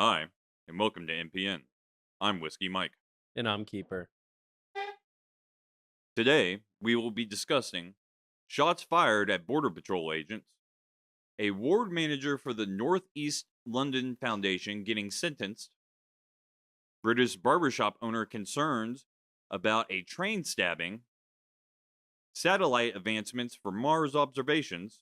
Hi, and welcome to NPN. I'm Whiskey Mike. And I'm keeper. Today, we will be discussing shots fired at Border Patrol agents, a ward manager for the Northeast London Foundation getting sentenced, British barbershop owner concerns about a train stabbing, satellite advancements for Mars observations,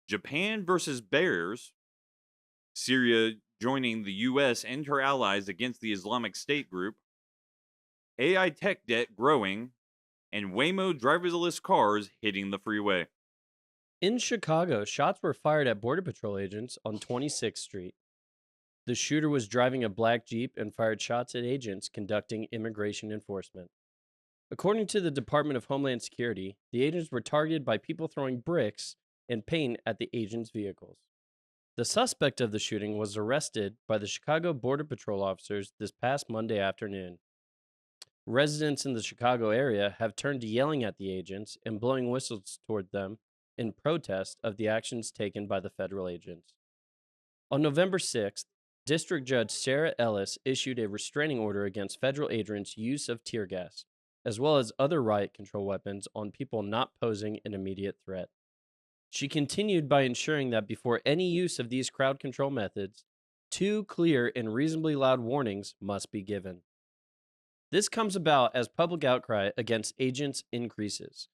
Japan versus Bears, Syria joining the US and her allies against the Islamic State group, AI tech debt growing, and Waymo driverless cars hitting the freeway. In Chicago, shots were fired at Border Patrol agents on 26th Street. The shooter was driving a black Jeep and fired shots at agents conducting immigration enforcement. According to the Department of Homeland Security, the agents were targeted by people throwing bricks and paint at the agents' vehicles. The suspect of the shooting was arrested by the Chicago Border Patrol officers this past Monday afternoon. Residents in the Chicago area have turned to yelling at the agents and blowing whistles toward them in protest of the actions taken by the federal agents. On November 6th, District Judge Sarah Ellis issued a restraining order against federal agents' use of tear gas, as well as other riot control weapons on people not posing an immediate threat. She continued by ensuring that before any use of these crowd control methods, two clear and reasonably loud warnings must be given. This comes about as public outcry against agents increases.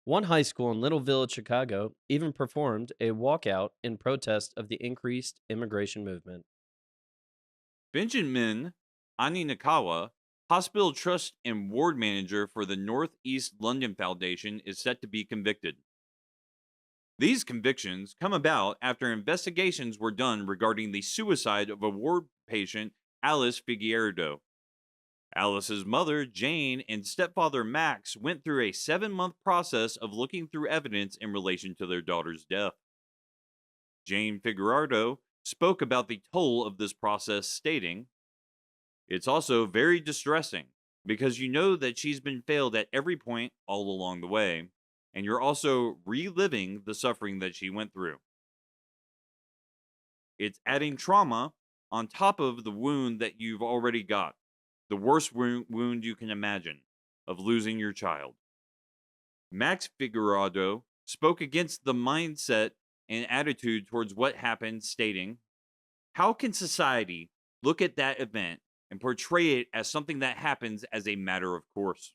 One high school in Little Village, Chicago, even performed a walkout in protest of the increased immigration movement. Benjamin Aninakawa, hospital trust and ward manager for the Northeast London Foundation, is set to be convicted. These convictions come about after investigations were done regarding the suicide of a ward patient, Alice Figueiredo. Alice's mother, Jane, and stepfather, Max, went through a 7-month process of looking through evidence in relation to their daughter's death. Jane Figueiredo spoke about the toll of this process, stating, "It's also very distressing because you know that she's been failed at every point all along the way, and you're also reliving the suffering that she went through. It's adding trauma on top of the wound that you've already got, the worst wound you can imagine of losing your child." Max Figueroa spoke against the mindset and attitude towards what happened, stating, "How can society look at that event and portray it as something that happens as a matter of course?"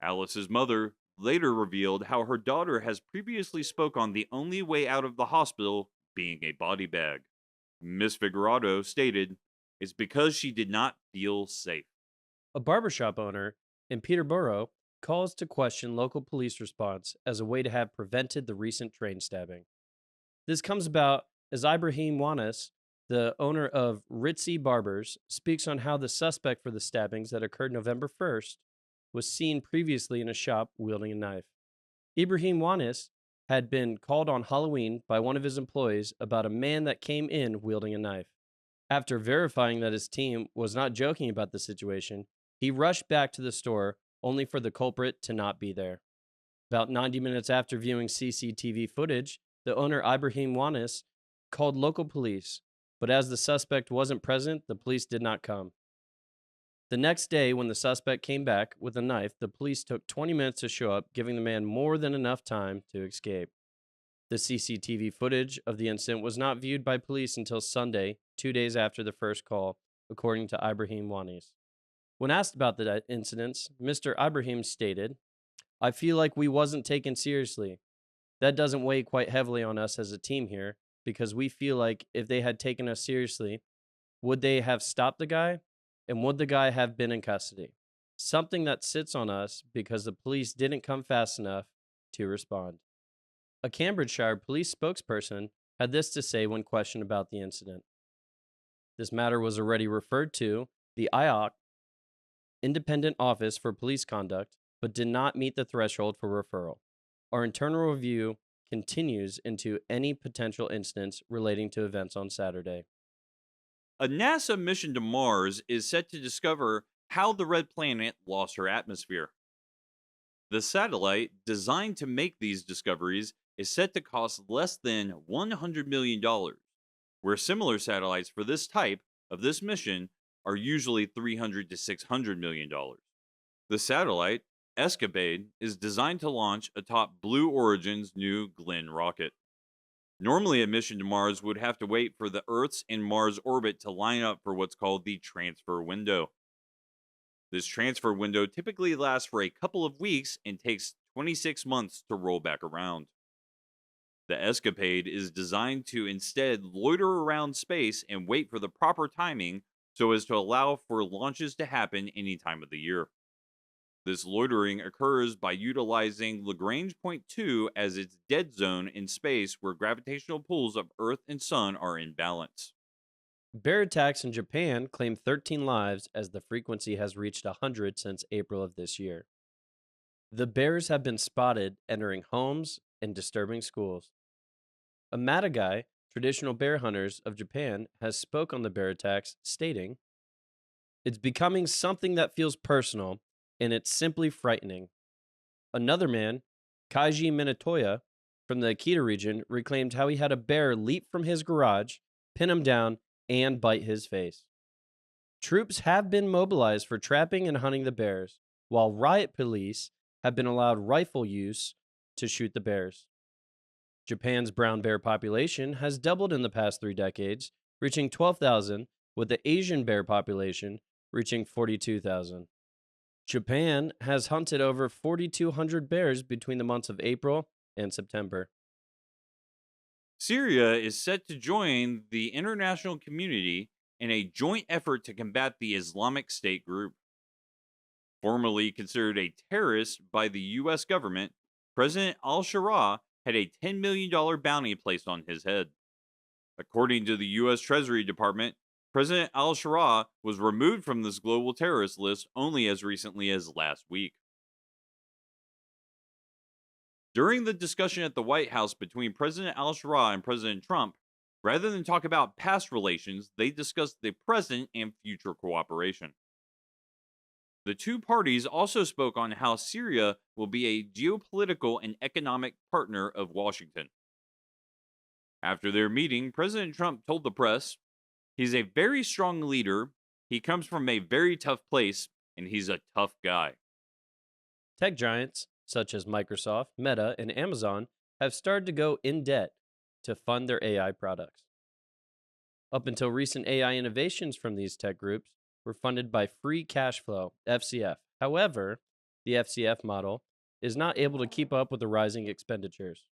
Alice's mother later revealed how her daughter has previously spoke on the only way out of the hospital being a body bag. Miss Figueroa stated, "It's because she did not feel safe." A barbershop owner in Peterborough calls to question local police response as a way to have prevented the recent train stabbing. This comes about as Ibrahim Wanis, the owner of Ritzy Barbers, speaks on how the suspect for the stabbings that occurred November 1st was seen previously in a shop wielding a knife. Ibrahim Wanis had been called on Halloween by one of his employees about a man that came in wielding a knife. After verifying that his team was not joking about the situation, he rushed back to the store only for the culprit to not be there. About 90 minutes after viewing CCTV footage, the owner Ibrahim Wanis called local police, but as the suspect wasn't present, the police did not come. The next day, when the suspect came back with a knife, the police took 20 minutes to show up, giving the man more than enough time to escape. The CCTV footage of the incident was not viewed by police until Sunday, 2 days after the first call, according to Ibrahim Wanis. When asked about the incidents, Mr. Ibrahim stated, "I feel like we wasn't taken seriously. That doesn't weigh quite heavily on us as a team here, because we feel like if they had taken us seriously, would they have stopped the guy? And would the guy have been in custody? Something that sits on us because the police didn't come fast enough to respond." A Cambridgeshire police spokesperson had this to say when questioned about the incident. This matter was already referred to the IOC, Independent Office for Police Conduct, but did not meet the threshold for referral. Our internal review continues into any potential incidents relating to events on Saturday. A NASA mission to Mars is set to discover how the red planet lost her atmosphere. The satellite designed to make these discoveries is set to cost less than $100 million, where similar satellites for this type of this mission are usually $300 to $600 million. The satellite, Escapade, is designed to launch atop Blue Origin's New Glenn rocket. Normally, a mission to Mars would have to wait for the Earth's and Mars orbit to line up for what's called the transfer window. This transfer window typically lasts for a couple of weeks and takes 26 months to roll back around. The Escapade is designed to instead loiter around space and wait for the proper timing so as to allow for launches to happen any time of the year. This loitering occurs by utilizing Lagrange point 2 as its dead zone in space where gravitational pulls of Earth and Sun are in balance. Bear attacks in Japan claim 13 lives as the frequency has reached 100 since April of this year. The bears have been spotted entering homes and disturbing schools. A Matagai, traditional bear hunters of Japan, has spoke on the bear attacks, stating, "It's becoming something that feels personal, and it's simply frightening." Another man, Kaiji Minatoya, from the Akita region, reclaimed how he had a bear leap from his garage, pin him down, and bite his face. Troops have been mobilized for trapping and hunting the bears, while riot police have been allowed rifle use to shoot the bears. Japan's brown bear population has doubled in the past 3 decades, reaching 12,000, with the Asian bear population reaching 42,000. Japan has hunted over 4,200 bears between the months of April and September. Syria is set to join the international community in a joint effort to combat the Islamic State group. Formerly considered a terrorist by the U.S. government, President al-Shara had a $10 million bounty placed on his head. According to the U.S. Treasury Department, President al-Shara was removed from this global terrorist list only as recently as last week. During the discussion at the White House between President al-Shara and President Trump, rather than talk about past relations, they discussed the present and future cooperation. The two parties also spoke on how Syria will be a geopolitical and economic partner of Washington. After their meeting, President Trump told the press, "He's a very strong leader, he comes from a very tough place, and he's a tough guy." Tech giants such as Microsoft, Meta, and Amazon have started to go in debt to fund their AI products. Up until recent AI innovations from these tech groups were funded by free cash flow, FCF. However, the FCF model is not able to keep up with the rising expenditures.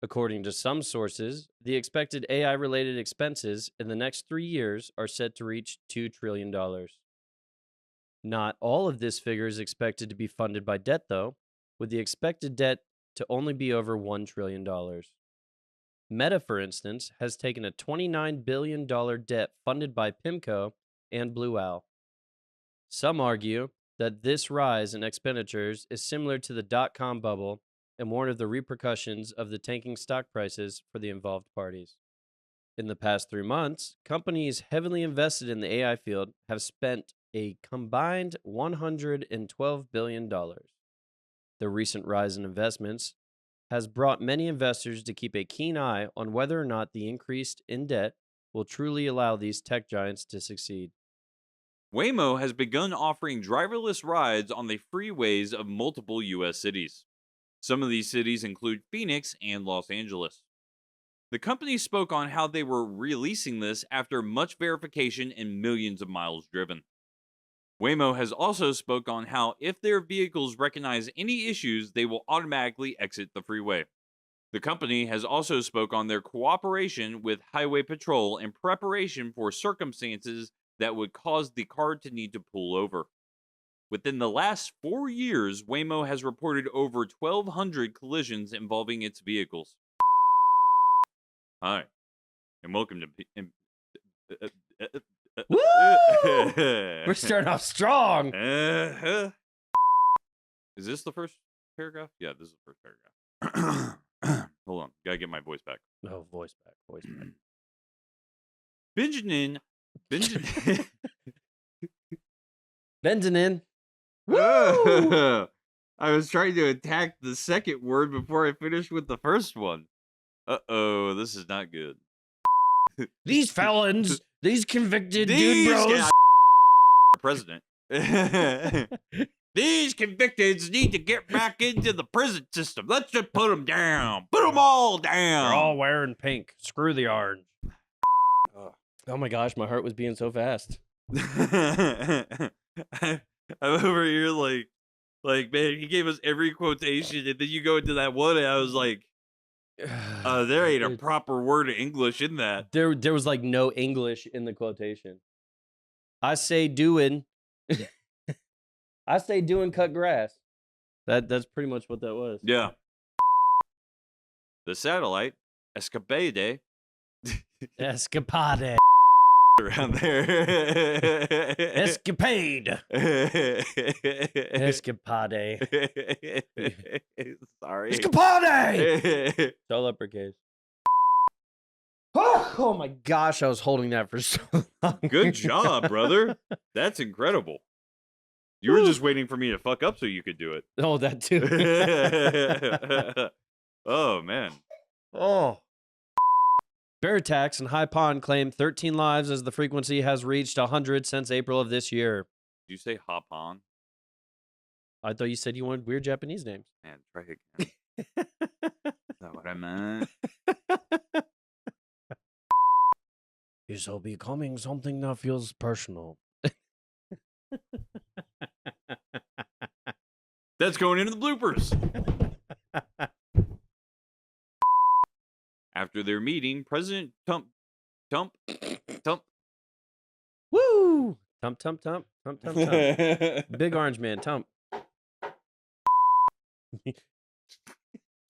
According to some sources, the expected AI-related expenses in the next 3 years are set to reach $2 trillion. Not all of this figure is expected to be funded by debt, though, with the expected debt to only be over $1 trillion. Meta, for instance, has taken a $29 billion debt funded by PIMCO and Blue Owl. Some argue that this rise in expenditures is similar to the dot-com bubble and warn of the repercussions of the tanking stock prices for the involved parties. In the past 3 months, companies heavily invested in the AI field have spent a combined $112 billion. The recent rise in investments has brought many investors to keep a keen eye on whether or not the increase in debt will truly allow these tech giants to succeed. Waymo has begun offering driverless rides on the freeways of multiple U.S. cities. Some of these cities include Phoenix and Los Angeles. The company spoke on how they were releasing this after much verification and millions of miles driven. Waymo has also spoke on how if their vehicles recognize any issues, they will automatically exit the freeway. The company has also spoke on their cooperation with Highway Patrol in preparation for circumstances that would cause the car to need to pull over. Within the last 4 years, Waymo has reported over 1,200 collisions involving its vehicles. Hi, and welcome to... Woo! We're starting off strong. Is this the first paragraph? Yeah, this is the first paragraph. Hold on, gotta get my voice back. Oh, voice back. Benjamin. Benjamin. Woo! I was trying to attack the second word before I finished with the first one. Uh-oh, this is not good. These felons, these convicted These dude bros. guys- president. These convicteds need to get back into the prison system. Let's just put them down. Put them all down. They're all wearing pink. Screw the orange. Oh my gosh, my heart was beating so fast. I'm over here like, man, he gave us every quotation, and then you go into that one, and I was like, there ain't a proper word of English in that. There was like no English in the quotation. I say doing. I say doing cut grass. That's pretty much what that was. Yeah. The satellite, Escapade, Escapade. around there. Escapade. Escapade. Sorry. Escapade. All uppercase. Oh my gosh, I was holding that for so long. Good job, brother. That's incredible. You were just waiting for me to fuck up so you could do it. Oh, that too. Oh, man. Oh. Bear attacks in High Pond claim 13 lives as the frequency has reached 100 since April of this year. Did you say hop on? I thought you said you wanted weird Japanese names. Man, try again. Is that what I meant? It's all becoming something that feels personal. That's going into the bloopers. After their meeting, President Tump. Woo! Tump, tump, tump, tump, tump, tump. Big orange man, tump.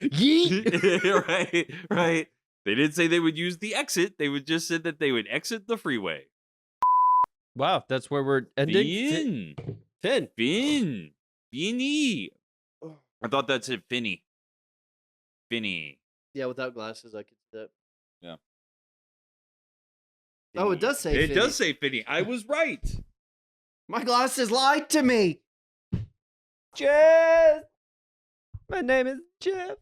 Yeet. Right. They didn't say they would use the exit. They would just said that they would exit the freeway. Wow, that's where we're ending. Finn. Finny. I thought that said Finny. Finny. Yeah, without glasses, I could see that. Yeah. Oh, it does say It Finny. does say Finny. I was right. My glasses lied to me. Jeff! My name is Jeff.